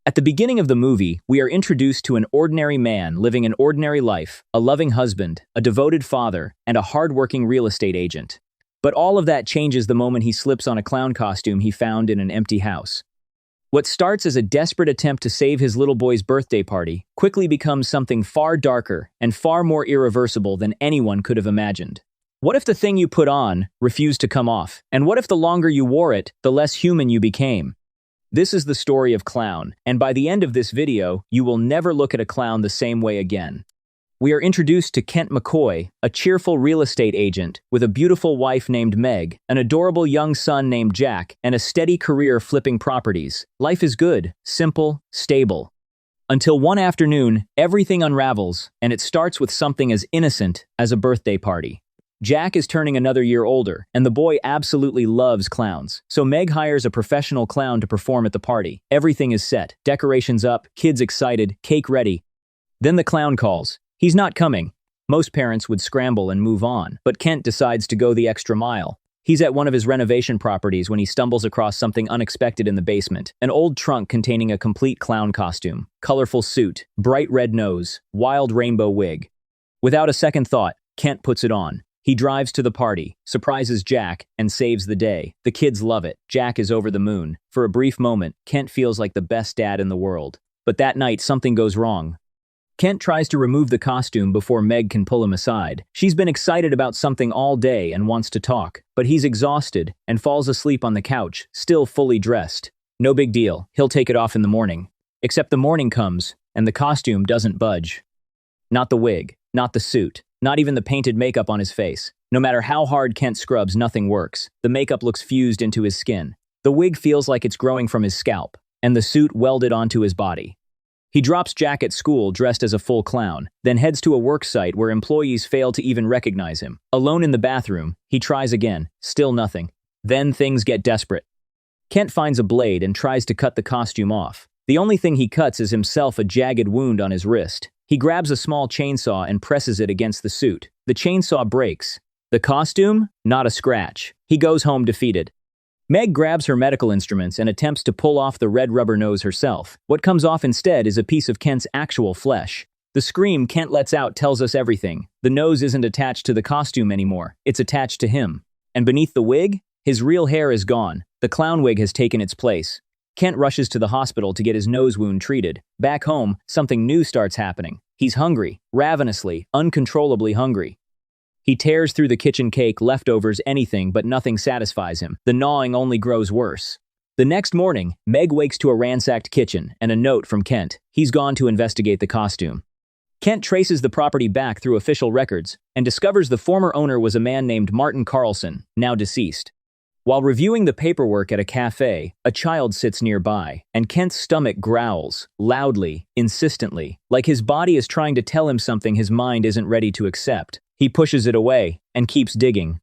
At the beginning of the movie, we are introduced to an ordinary man living an ordinary life, a loving husband, a devoted father, and a hardworking real estate agent. But all of that changes the moment he slips on a clown costume he found in an empty house. What starts as a desperate attempt to save his little boy's birthday party quickly becomes something far darker and far more irreversible than anyone could have imagined. What if the thing you put on refused to come off? And what if the longer you wore it, the less human you became? This is the story of Clown, and by the end of this video, you will never look at a clown the same way again. We are introduced to Kent McCoy, a cheerful real estate agent with a beautiful wife named Meg, an adorable young son named Jack, and a steady career flipping properties. Life is good, simple, stable. Until one afternoon, everything unravels, and it starts with something as innocent as a birthday party. Jack is turning another year older, and the boy absolutely loves clowns. So Meg hires a professional clown to perform at the party. Everything is set, decorations up, kids excited, cake ready. Then the clown calls. He's not coming. Most parents would scramble and move on, but Kent decides to go the extra mile. He's at one of his renovation properties when he stumbles across something unexpected in the basement. An old trunk containing a complete clown costume, colorful suit, bright red nose, wild rainbow wig. Without a second thought, Kent puts it on. He drives to the party, surprises Jack, and saves the day. The kids love it. Jack is over the moon. For a brief moment, Kent feels like the best dad in the world. But that night, something goes wrong. Kent tries to remove the costume before Meg can pull him aside. She's been excited about something all day and wants to talk, but he's exhausted and falls asleep on the couch, still fully dressed. No big deal. He'll take it off in the morning. Except the morning comes, and the costume doesn't budge. Not the wig, not the suit. Not even the painted makeup on his face. No matter how hard Kent scrubs, nothing works. The makeup looks fused into his skin. The wig feels like it's growing from his scalp, and the suit welded onto his body. He drops Jack at school dressed as a full clown, then heads to a work site where employees fail to even recognize him. Alone in the bathroom, he tries again. Still nothing. Then things get desperate. Kent finds a blade and tries to cut the costume off. The only thing he cuts is himself a jagged wound on his wrist. He grabs a small chainsaw and presses it against the suit. The chainsaw breaks. The costume? Not a scratch. He goes home defeated. Meg grabs her medical instruments and attempts to pull off the red rubber nose herself. What comes off instead is a piece of Kent's actual flesh. The scream Kent lets out tells us everything. The nose isn't attached to the costume anymore. It's attached to him. And beneath the wig, his real hair is gone. The clown wig has taken its place. Kent rushes to the hospital to get his nose wound treated. Back home, something new starts happening. He's hungry, ravenously, uncontrollably hungry. He tears through the kitchen cake, leftovers, anything, but nothing satisfies him. The gnawing only grows worse. The next morning, Meg wakes to a ransacked kitchen and a note from Kent. He's gone to investigate the costume. Kent traces the property back through official records and discovers the former owner was a man named Martin Carlson, now deceased. While reviewing the paperwork at a cafe, a child sits nearby, and Kent's stomach growls, loudly, insistently, like his body is trying to tell him something his mind isn't ready to accept. He pushes it away and keeps digging.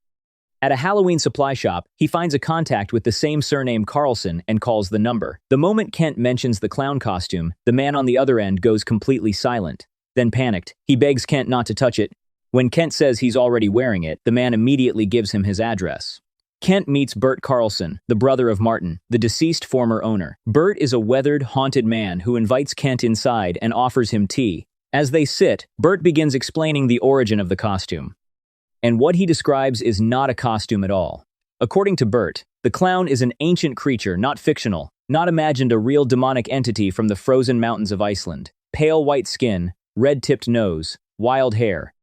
At a Halloween supply shop, he finds a contact with the same surname Carlson and calls the number. The moment Kent mentions the clown costume, the man on the other end goes completely silent. Then panicked, he begs Kent not to touch it. When Kent says he's already wearing it, the man immediately gives him his address. Kent meets Bert Carlson, the brother of Martin, the deceased former owner. Bert is a weathered, haunted man who invites Kent inside and offers him tea. As they sit, Bert begins explaining the origin of the costume. And what he describes is not a costume at all. According to Bert, the clown is an ancient creature, not fictional, not imagined a real demonic entity from the frozen mountains of Iceland. Pale white skin, red-tipped nose, wild hair.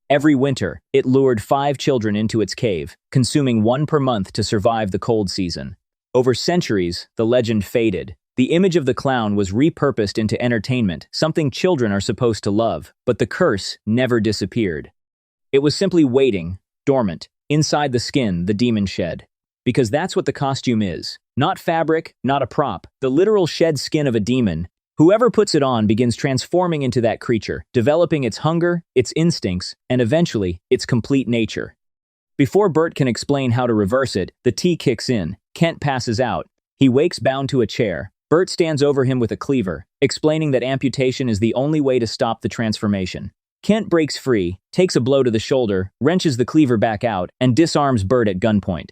Every winter, it lured 5 children into its cave, consuming 1 per month to survive the cold season. Over centuries, the legend faded. The image of the clown was repurposed into entertainment, something children are supposed to love, but the curse never disappeared. It was simply waiting, dormant, inside the skin the demon shed. Because that's what the costume is. Not fabric, not a prop, the literal shed skin of a demon. Whoever puts it on begins transforming into that creature, developing its hunger, its instincts, and eventually, its complete nature. Before Bert can explain how to reverse it, the tea kicks in. Kent passes out. He wakes bound to a chair. Bert stands over him with a cleaver, explaining that amputation is the only way to stop the transformation. Kent breaks free, takes a blow to the shoulder, wrenches the cleaver back out, and disarms Bert at gunpoint.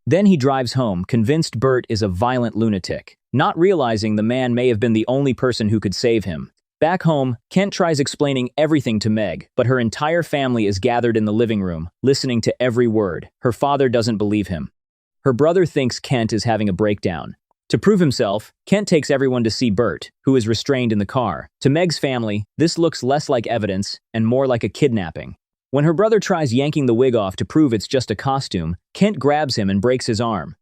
Then he drives home, convinced Bert is a violent lunatic, not realizing the man may have been the only person who could save him. Back home, Kent tries explaining everything to Meg, but her entire family is gathered in the living room, listening to every word. Her father doesn't believe him. Her brother thinks Kent is having a breakdown. To prove himself, Kent takes everyone to see Bert, who is restrained in the car. To Meg's family, this looks less like evidence and more like a kidnapping. When her brother tries yanking the wig off to prove it's just a costume, Kent grabs him and breaks his arm.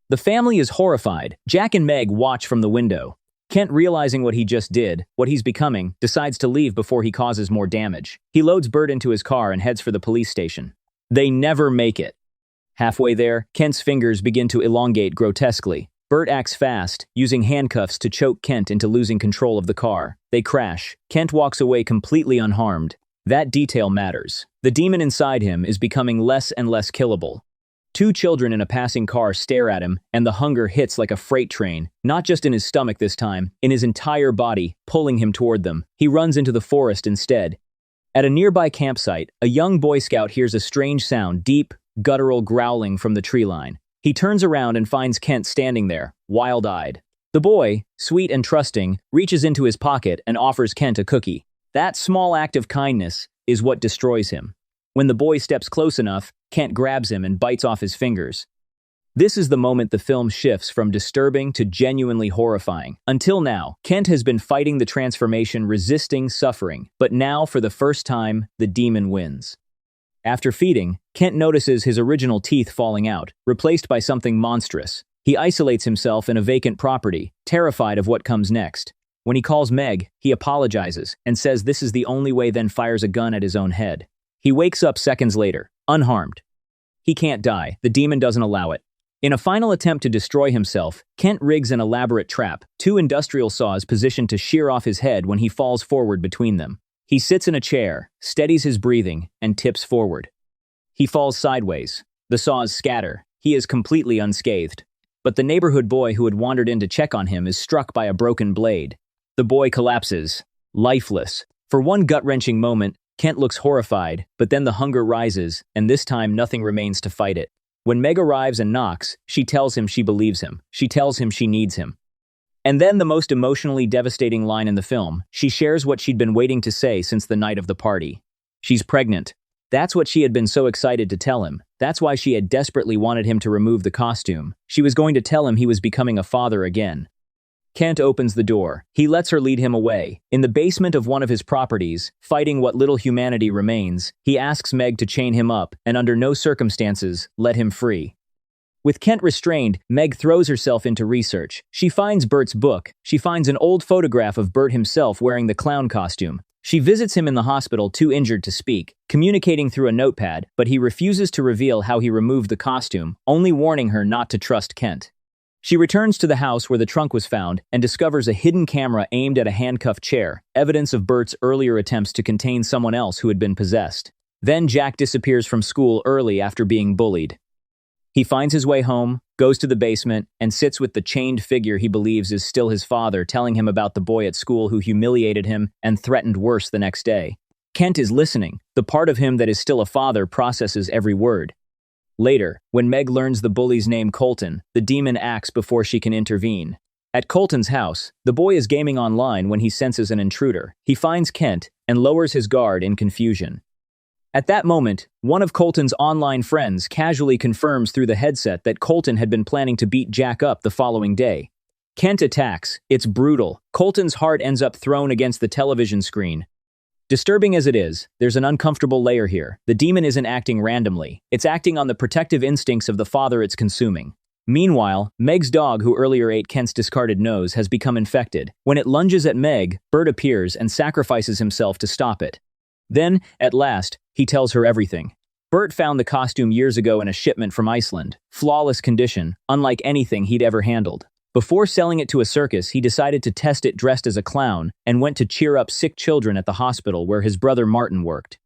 The family is horrified. Jack and Meg watch from the window. Kent, realizing what he just did, what he's becoming, decides to leave before he causes more damage. He loads Bert into his car and heads for the police station. They never make it. Halfway there, Kent's fingers begin to elongate grotesquely. Bert acts fast, using handcuffs to choke Kent into losing control of the car. They crash. Kent walks away completely unharmed. That detail matters. The demon inside him is becoming less and less killable. Two children in a passing car stare at him, and the hunger hits like a freight train, not just in his stomach this time, in his entire body, pulling him toward them. He runs into the forest instead. At a nearby campsite, a young Boy Scout hears a strange sound, deep, guttural growling from the tree line. He turns around and finds Kent standing there, wild-eyed. The boy, sweet and trusting, reaches into his pocket and offers Kent a cookie. That small act of kindness is what destroys him. When the boy steps close enough, Kent grabs him and bites off his fingers. This is the moment the film shifts from disturbing to genuinely horrifying. Until now, Kent has been fighting the transformation, resisting suffering, but now, for the first time, the demon wins. After feeding, Kent notices his original teeth falling out, replaced by something monstrous. He isolates himself in a vacant property, terrified of what comes next. When he calls Meg, he apologizes and says this is the only way, then fires a gun at his own head. He wakes up seconds later, unharmed. He can't die. The demon doesn't allow it. In a final attempt to destroy himself, Kent rigs an elaborate trap, two industrial saws positioned to shear off his head when he falls forward between them. He sits in a chair, steadies his breathing, and tips forward. He falls sideways. The saws scatter. He is completely unscathed. But the neighborhood boy who had wandered in to check on him is struck by a broken blade. The boy collapses, lifeless. For one gut-wrenching moment, Kent looks horrified, but then the hunger rises, and this time nothing remains to fight it. When Meg arrives and knocks, she tells him she believes him. She tells him she needs him. And then the most emotionally devastating line in the film, she shares what she'd been waiting to say since the night of the party. She's pregnant. That's what she had been so excited to tell him. That's why she had desperately wanted him to remove the costume. She was going to tell him he was becoming a father again. Kent opens the door. He lets her lead him away. In the basement of one of his properties, fighting what little humanity remains, he asks Meg to chain him up and under no circumstances let him free. With Kent restrained, Meg throws herself into research. She finds Bert's book. She finds an old photograph of Bert himself wearing the clown costume. She visits him in the hospital, too injured to speak, communicating through a notepad, but he refuses to reveal how he removed the costume, only warning her not to trust Kent. She returns to the house where the trunk was found and discovers a hidden camera aimed at a handcuffed chair, evidence of Bert's earlier attempts to contain someone else who had been possessed. Then Jack disappears from school early after being bullied. He finds his way home, goes to the basement, and sits with the chained figure he believes is still his father, telling him about the boy at school who humiliated him and threatened worse the next day. Kent is listening. The part of him that is still a father processes every word. Later, when Meg learns the bully's name Colton, the demon acts before she can intervene. At Colton's house, the boy is gaming online when he senses an intruder. He finds Kent and lowers his guard in confusion. At that moment, one of Colton's online friends casually confirms through the headset that Colton had been planning to beat Jack up the following day. Kent attacks. It's brutal. Colton's heart ends up thrown against the television screen. Disturbing as it is, there's an uncomfortable layer here. The demon isn't acting randomly. It's acting on the protective instincts of the father it's consuming. Meanwhile, Meg's dog, who earlier ate Kent's discarded nose, has become infected. When it lunges at Meg, Bert appears and sacrifices himself to stop it. Then, at last, he tells her everything. Bert found the costume years ago in a shipment from Iceland. Flawless condition, unlike anything he'd ever handled. Before selling it to a circus, he decided to test it dressed as a clown and went to cheer up sick children at the hospital where his brother Martin worked.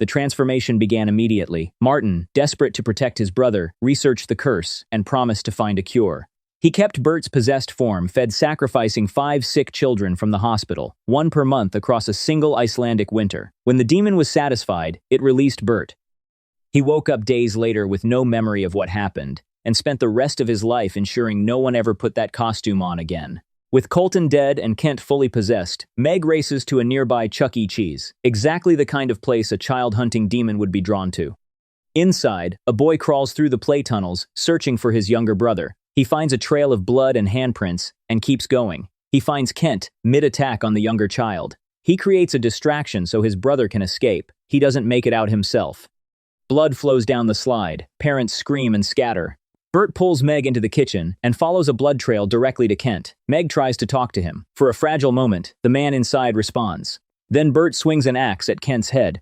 The transformation began immediately. Martin, desperate to protect his brother, researched the curse and promised to find a cure. He kept Bert's possessed form, fed sacrificing 5 sick children from the hospital, 1 per month across a single Icelandic winter. When the demon was satisfied, it released Bert. He woke up days later with no memory of what happened. and spent the rest of his life ensuring no one ever put that costume on again. With Colton dead and Kent fully possessed, Meg races to a nearby Chuck E. Cheese, exactly the kind of place a child-hunting demon would be drawn to. Inside, a boy crawls through the play tunnels, searching for his younger brother. He finds a trail of blood and handprints, and keeps going. He finds Kent, mid-attack on the younger child. He creates a distraction so his brother can escape. He doesn't make it out himself. Blood flows down the slide. Parents scream and scatter. Bert pulls Meg into the kitchen and follows a blood trail directly to Kent. Meg tries to talk to him. For a fragile moment, the man inside responds. Then Bert swings an axe at Kent's head.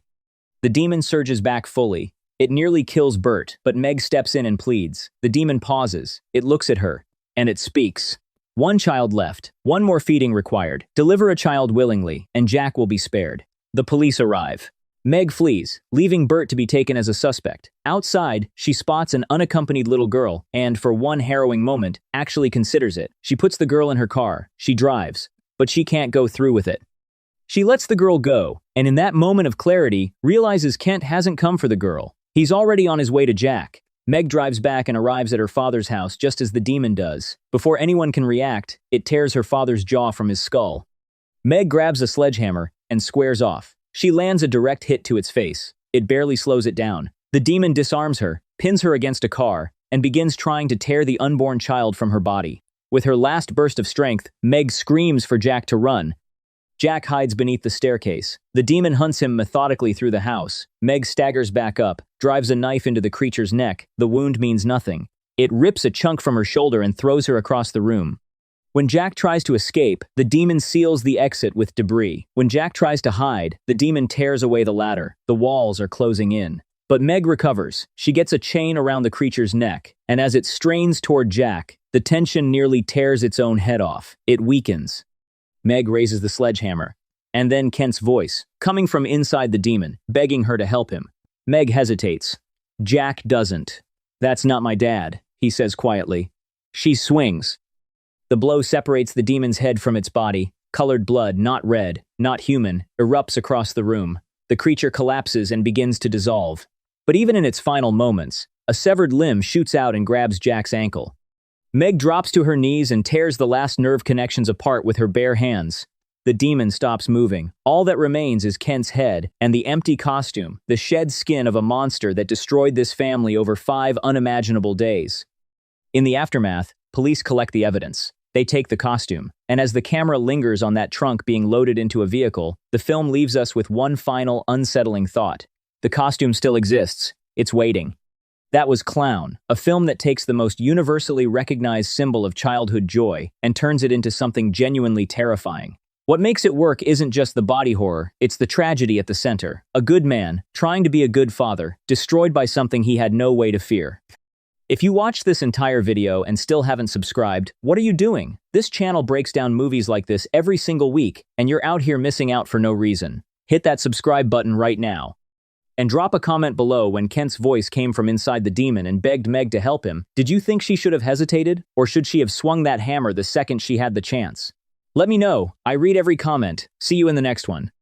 The demon surges back fully. It nearly kills Bert, but Meg steps in and pleads. The demon pauses. It looks at her, and it speaks. One child left. One more feeding required. Deliver a child willingly, and Jack will be spared. The police arrive. Meg flees, leaving Bert to be taken as a suspect. Outside, she spots an unaccompanied little girl and, for one harrowing moment, actually considers it. She puts the girl in her car. She drives, but she can't go through with it. She lets the girl go, and in that moment of clarity, realizes Kent hasn't come for the girl. He's already on his way to Jack. Meg drives back and arrives at her father's house just as the demon does. Before anyone can react, it tears her father's jaw from his skull. Meg grabs a sledgehammer and squares off. She lands a direct hit to its face. It barely slows it down. The demon disarms her, pins her against a car, and begins trying to tear the unborn child from her body. With her last burst of strength, Meg screams for Jack to run. Jack hides beneath the staircase. The demon hunts him methodically through the house. Meg staggers back up, drives a knife into the creature's neck. The wound means nothing. It rips a chunk from her shoulder and throws her across the room. When Jack tries to escape, the demon seals the exit with debris. When Jack tries to hide, the demon tears away the ladder. The walls are closing in. But Meg recovers. She gets a chain around the creature's neck, and as it strains toward Jack, the tension nearly tears its own head off. It weakens. Meg raises the sledgehammer, and then Kent's voice, coming from inside the demon, begging her to help him. Meg hesitates. Jack doesn't. That's not my dad, he says quietly. She swings. The blow separates the demon's head from its body. Colored blood, not red, not human, erupts across the room. The creature collapses and begins to dissolve. But even in its final moments, a severed limb shoots out and grabs Jack's ankle. Meg drops to her knees and tears the last nerve connections apart with her bare hands. The demon stops moving. All that remains is Kent's head and the empty costume, the shed skin of a monster that destroyed this family over 5 unimaginable days. In the aftermath, police collect the evidence. They take the costume, and as the camera lingers on that trunk being loaded into a vehicle, the film leaves us with one final, unsettling thought. The costume still exists. It's waiting. That was Clown, a film that takes the most universally recognized symbol of childhood joy and turns it into something genuinely terrifying. What makes it work isn't just the body horror, it's the tragedy at the center. A good man, trying to be a good father, destroyed by something he had no way to fear. If you watched this entire video and still haven't subscribed, what are you doing? This channel breaks down movies like this every single week, and you're out here missing out for no reason. Hit that subscribe button right now. And drop a comment below when Kent's voice came from inside the demon and begged Meg to help him. Did you think she should have hesitated, or should she have swung that hammer the second she had the chance? Let me know. I read every comment. See you in the next one.